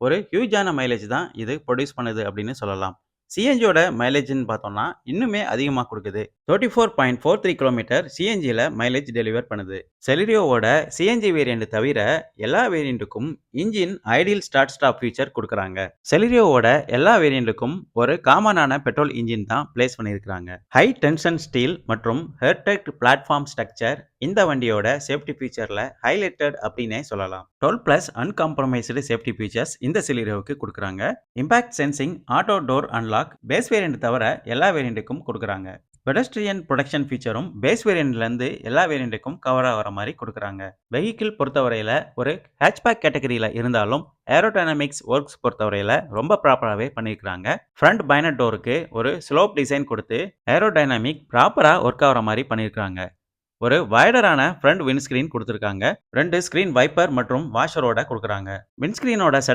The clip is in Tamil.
ஒரு ஹியூஜான மைலேஜ் தான் இது ப்ரொடியூஸ் பண்ணுது அப்படின்னு சொல்லலாம். சிஎன்ஜியோட மைலேஜ்ன்னு பார்த்தோம்னா, இன்னுமே அதிகமா குடுக்குது. 34.43 கிலோமீட்டர் சிஎன்ஜில மைலேஜ் டெலிவர் பண்ணுது. செலிரியோவோட சிஎன்ஜி வேரியன்ட் தவிர எல்லா வேரியன்ட்டுக்கும் engine idle start stop feature குடுக்குறாங்க. செலிரியோவோட எல்லா வேரியன்ட்டுக்கும் ஒரு காமனான பெட்ரோல் இன்ஜின் தான் பிளேஸ் பண்ணியிருக்காங்க. ஹை டென்ஷன் ஸ்டீல் மற்றும் ஹெர்டெக்ட் பிளாட்ஃபார்ம் ஸ்ட்ரக்சர் இந்த வண்டியோட சேஃப்டி ஃபீச்சர்ல ஹைலைட்டட் அப்படின்னே சொல்லலாம். 12+ அன்காம்ப்ரமைஸ்டு சேஃப்டி ஃபீச்சர்ஸ் இந்த செலிரியோவுக்கு கொடுக்குறாங்க. Impact sensing, auto door unlock base variant தவிர எல்லா வேரியன்ட்டுக்கும் கொடுக்குறாங்க. பெடஸ்ட்ரியன் ப்ரொடெக்ஷன் ஃபீச்சரும் பேஸ் வேரியன்ட்லேருந்து எல்லா வேரியன்ட்டுக்கும் கவர் ஆகிற மாதிரி கொடுக்குறாங்க. வெஹிக்கிள் பொறுத்தவரையில் ஒரு ஹேட்ச்பேக் கேட்டகரியில் இருந்தாலும் ஏரோடைனமிக்ஸ் ஒர்க்ஸ் பொறுத்தவரையில் ரொம்ப ப்ராப்பராகவே பண்ணியிருக்கிறாங்க. ஃப்ரண்ட் பைனட் டோருக்கு ஒரு ஸ்லோப் டிசைன் கொடுத்து ஏரோடைனமிக் ப்ராப்பராக ஒர்க் ஆகிற மாதிரி பண்ணியிருக்காங்க. ஒரு வைடரான ஃப்ரண்ட் விண்ட்ஸ்கிரீன் கொடுத்துருக்காங்க. 2 ஸ்கிரீன் வைப்பர் மற்றும் வாஷரோட கொடுக்குறாங்க. விண்ட்ஸ்கிரீனோட செட்டப்